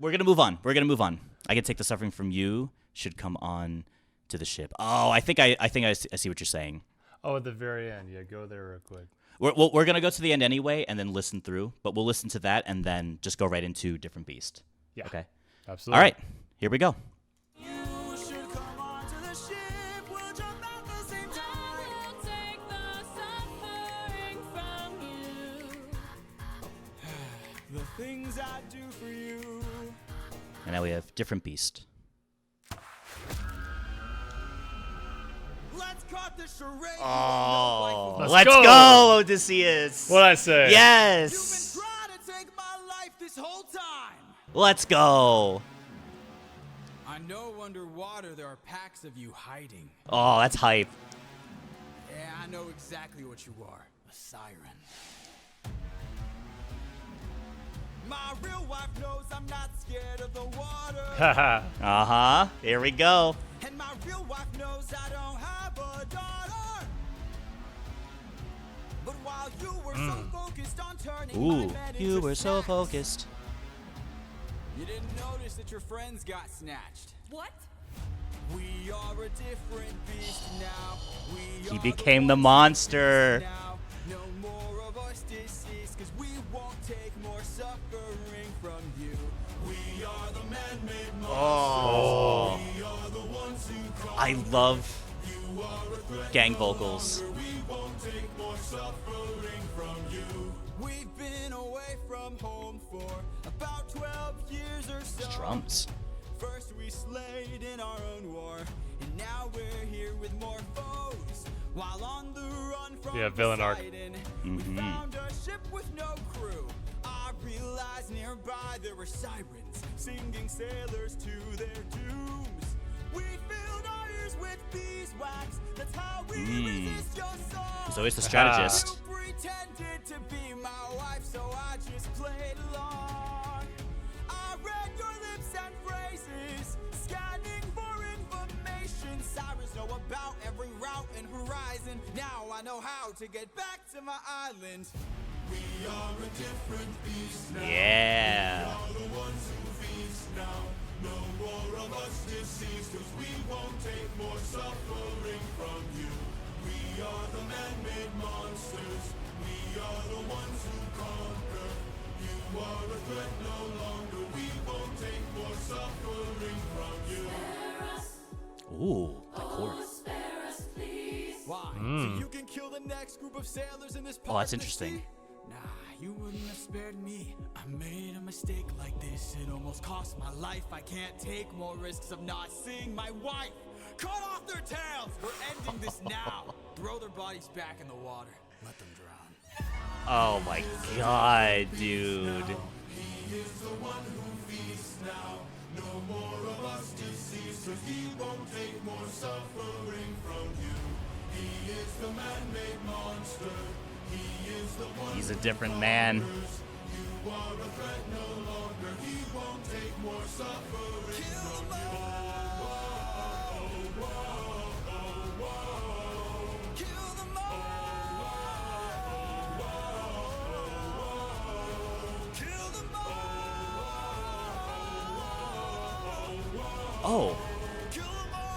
We're gonna move on. I can take the suffering from you. Should come on to the ship. Oh, I think I see what you're saying. Oh, at the very end. Yeah, go there real quick. We're gonna go to the end anyway, and then listen through. But we'll listen to that and then just go right into Different Beast. Yeah. Okay. Absolutely. All right. Here we go. The things I do for you. And now we have Different Beast. Let's cut the charade. Oh, Let's go. go, Odysseus. What'd I say? Yes. You've been trying to take my life this whole time. Let's go. I know underwater there are packs of you hiding. Oh, that's hype. Yeah, I know exactly what you are. A siren. My real wife knows I'm not scared of the water. Haha. Uh-huh. Here we go. And my real wife knows I don't have a daughter. But while you were so focused on turning my Ooh, men you into were so snacks, focused. you didn't notice that your friends got snatched. What? We are a different beast now. We He are became the ones monster. now. No more of us deceased, 'cause we won't take more suffering from you. We are the man-made monsters. Oh. We are the ones who call I love you are a threat gang no vocals. longer. We won't take more suffering from you. We've been away from home for about 12 years or so. Drums. First we slayed in our own war, and now we're here with more foes. While on the run from villain arc. Poseidon, we found a ship with no crew. I realized nearby there were sirens, singing sailors to their dooms. We filled our ears with beeswax, that's how we resist your song. He's always the strategist. You pretended to be my wife, so I just played along. I read your lips and phrases, scanning for information. Sirens know about every route and horizon. Now I know how to get back to my island. We are a different beast now. Yeah. We are the ones who feast now. No more of us deceased, 'cause we won't take more suffering from you. We are the man-made monsters. We are the ones who conquer. You are a threat no longer. We won't take more suffering from you. Ooh, the chorus. Why? So you can kill the next group of sailors in this part Oh, that's of the interesting. sea? Nah, you wouldn't have spared me. I made a mistake like this. It almost cost my life. I can't take more risks of not seeing my wife. Cut off their tails. We're ending this now. Throw their bodies back in the water. Let them drown. Oh my god, dude. He is the one who feasts now. No more of us deceased, 'cause he won't take more suffering from you. He is the man-made monster. He is the one. He's a different man. You are a threat no longer. He won't take more suffering from you. Kill them all. Kill them all. Oh. Kill them all.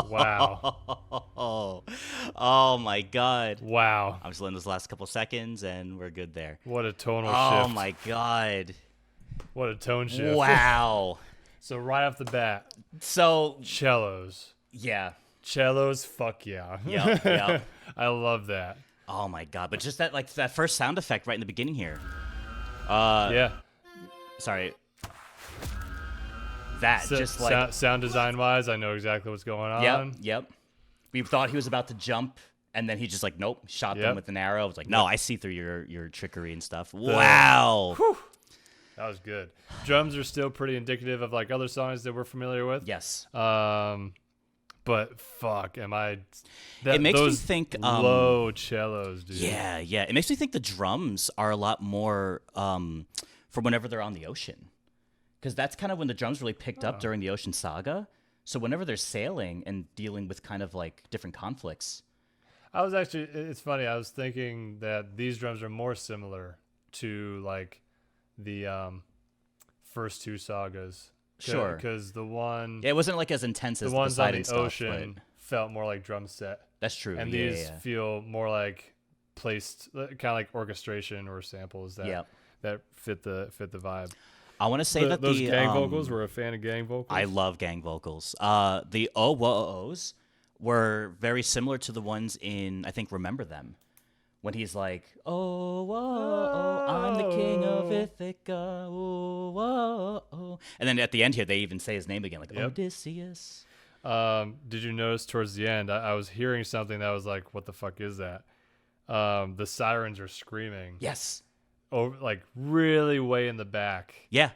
Wow. Oh my god. Wow. I'm just letting those last couple seconds and we're good there. What a tonal Oh shift. my god. What a tone shift. Wow. So right off the bat, So, cellos. yeah. Cellos, fuck yeah. Yep, yep. I love that. Oh my god. But just that first sound effect right in the beginning here. Yeah. Sorry. That just like sound design wise, I know exactly what's going on. Yep. We thought he was about to jump, and then he just like nope, shot them Yep. with an arrow. It's like no, I see through your trickery and stuff. Wow. That was good. Drums are still pretty indicative of like other songs that we're familiar with. Yes. But fuck, am I? It makes me those think, low cellos, dude. Yeah. It makes me think the drums are a lot more from whenever they're on the ocean, because that's kind of when the drums really picked up during the Ocean Saga. So whenever they're sailing and dealing with kind of like different conflicts. I was actually, it's funny. I was thinking that these drums are more similar to like the first two sagas. Sure. Because the one, Yeah, it wasn't like as intense as the ones on Poseidon the stuff, ocean but felt more like drum set. that's true. And yeah, these yeah. feel more like placed, kind of like orchestration or samples that Yep. that fit the vibe. I want to say that Those the gang vocals, were a fan of gang vocals. I love gang vocals. The oh whoa ohs were very similar to the ones in I think Remember Them, when he's like oh whoa oh, I'm the king of Ithaca oh whoa oh. And then at the end here they even say his name again like Yep. Odysseus. Did you notice towards the end? I was hearing something that was like, "What the fuck is that?" The sirens are screaming. Yes. Over, like really way in the back. Yeah.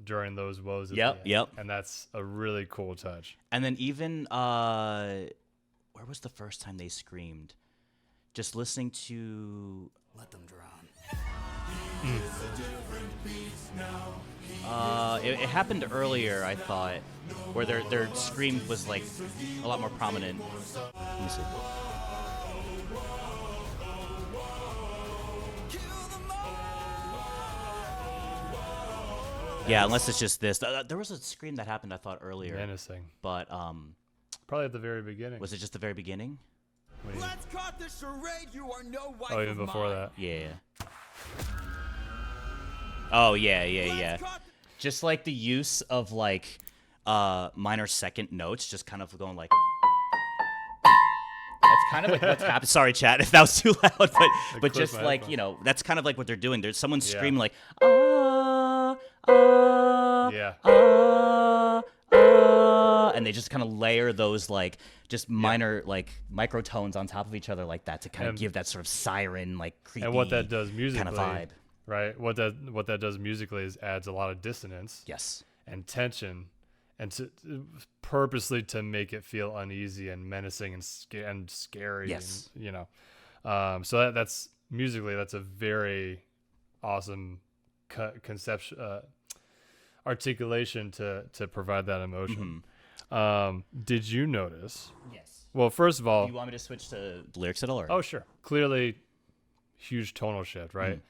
During those woes. At Yep, the end. yep. And that's a really cool touch. And then even where was the first time they screamed? Just listening to Let them drown. it happened earlier, I thought, where their scream was like a lot more prominent. Let me see. Yeah, unless it's just this. There was a scream that happened, I thought, earlier. Menacing. But Probably at the very beginning. was it just the very beginning? When you- Let's cut the charade. You are no wife oh, even of before mine. that. Yeah. Oh, yeah. Let's cut Just like the use of like minor second notes, just kind of going like. That's kind of like what's happened. Sorry, chat, if that was too loud, but clipped just my like headphone. that's kind of like what they're doing. There's someone Yeah. screaming like Yeah. and they just kind of layer those like just minor like microtones on top of each other like that to kind of And- give that sort of siren like creepy And what that does musically, kind of vibe. right? What that does musically is adds a lot of dissonance. Yes. And tension, and to purposely to make it feel uneasy and menacing and scary. Yes. And, you know, so that's musically that's a very awesome conception, articulation to provide that emotion. Did you notice? Yes. Well, first of all, Do you want me to switch to lyrics at all? Or? oh sure, clearly, huge tonal shift, right?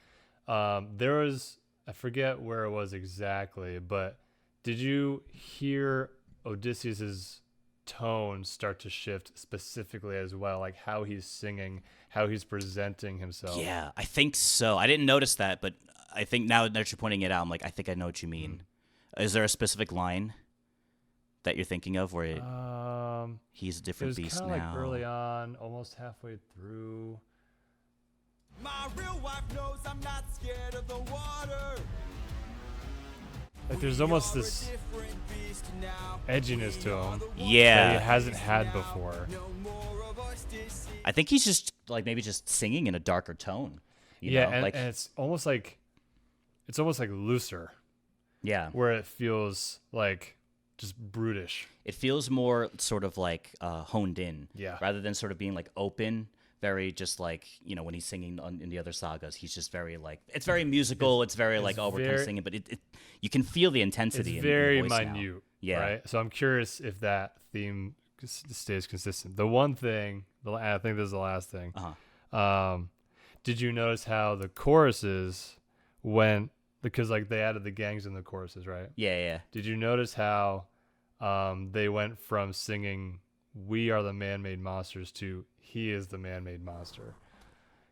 There was, I forget where it was exactly, but did you hear Odysseus's tone start to shift specifically as well, like how he's singing, how he's presenting himself? Yeah, I think so. I didn't notice that, but I think now that you're pointing it out, I'm like, I think I know what you mean. Is there a specific line that you're thinking of where he's a It different was beast kind of now? like early on, almost halfway through. My real wife knows I'm not scared of the water. Like there's almost You're a this different beast now. edginess to him that Yeah, he hasn't had before. No more of us deceit. I think he's just like maybe just singing in a darker tone. You Yeah, know? and, like and it's almost like looser, yeah, where it feels like just brutish. it feels more sort of like honed in, Yeah. rather than sort of being like open. Very just like when he's singing in the other sagas, he's just very like it's very musical. It's very like we're kind of very- singing, but you can feel the It's intensity. very in the voice now. minute, Yeah. right? So I'm curious if that theme stays consistent. The one thing, I think this is the last thing. Did you notice how the choruses went, because like they added the gangs in the choruses, right? Yeah. Did you notice how they went from singing "We are the man-made monsters" to "He is the man-made monster"?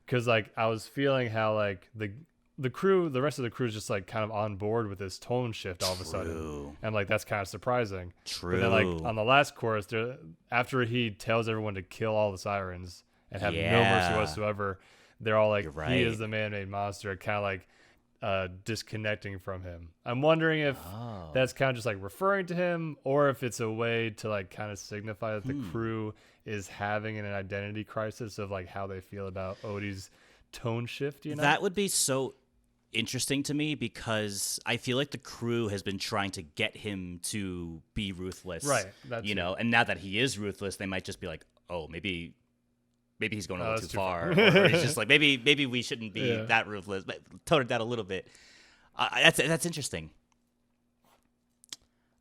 Because like I was feeling how like the rest of the crew is just like kind of on board with this tone shift all of a sudden, and like that's kind of surprising. True. But then like on the last chorus, after he tells everyone to kill all the sirens and have no mercy Yeah. whatsoever, they're all like, You're "He is right. the man-made monster," kind of like disconnecting from him. I'm wondering if that's kind of just like referring to him, or if it's a way to like kind of signify that the crew is having an identity crisis of like how they feel about Odie's tone shift. You know, That would be so interesting to me because I feel like the crew has been trying to get him to be ruthless, Right, that you too. know, and now that he is ruthless, they might just be like, oh, maybe he's going a little that's too too far, far. or he's just like maybe we shouldn't be Yeah. that ruthless, but tone it down a little bit. That's interesting.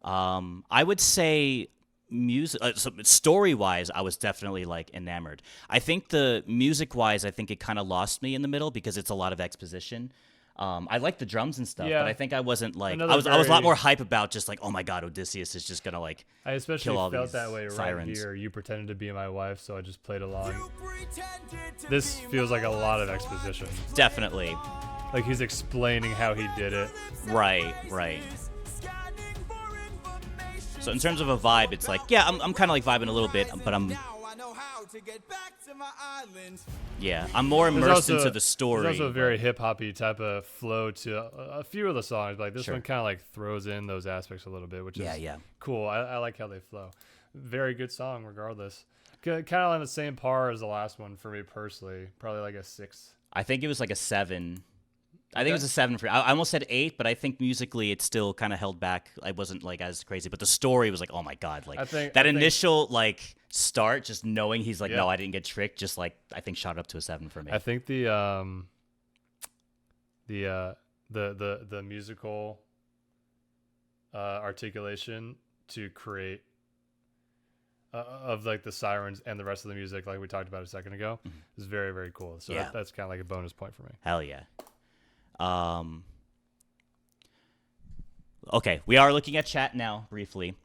I would say music, so story-wise, I was definitely like enamored. I think the music-wise, I think it kind of lost me in the middle because it's a lot of exposition. I like the drums and stuff, Yeah. but I think I wasn't like Another I was a lot very- more hype about just like, oh my god, Odysseus is just gonna like I especially kill all felt these that way sirens. right here. You pretended to be my wife, so I just played along. You pretended to This be feels my like a lot of wife, so I exposition. just definitely Like he's explaining how he did it. right. So in terms of a vibe, it's like yeah, I'm kind of like vibing a little bit, but I'm more immersed into the story. There's also a but- very hip hoppy type of flow to a few of the songs. Like this Sure. one kind of like throws in those aspects a little bit, which is yeah. cool. I like how they flow. Very good song, regardless. Kind of on the same par as the last one for me personally. Probably like a 6. I think it was like a 7. I think it was Okay. a 7 for. I almost said 8, but I think musically it still kind of held back. I wasn't like as crazy, but the story was like, oh my god, like I think- that I think- initial like start, just knowing he's like, Yeah. no, I didn't get tricked. Just like I think shot up to a 7 for me. I think the musical articulation to create of like the sirens and the rest of the music, like we talked about a second ago, is very, very cool. So Yeah. that's kind of like a bonus point for me. Hell yeah. Okay, we are looking at chat now briefly.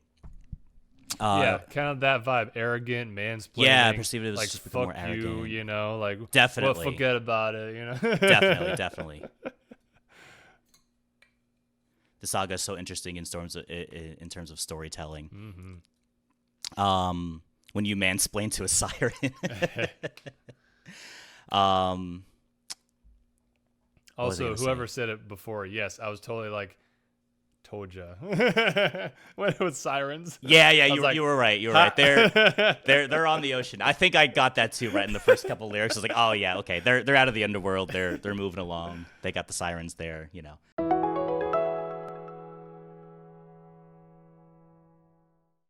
Yeah, kind of that vibe, arrogant, mansplaining. Yeah, I perceived it was like just become more fuck you, arrogant. you know, like Definitely. well, forget about it, you know. Definitely. The saga is so interesting in terms of storytelling. When you mansplain to a siren. was I Also, gonna whoever say? said it before, yes, I was totally like, told ya. When it was sirens. Yeah, I was you, like, you were right. You were "Ha." right. They're on the ocean. I think I got that too right in the first couple lyrics. I was like, oh yeah, okay. They're out of the underworld. They're moving along. They got the sirens there, you know.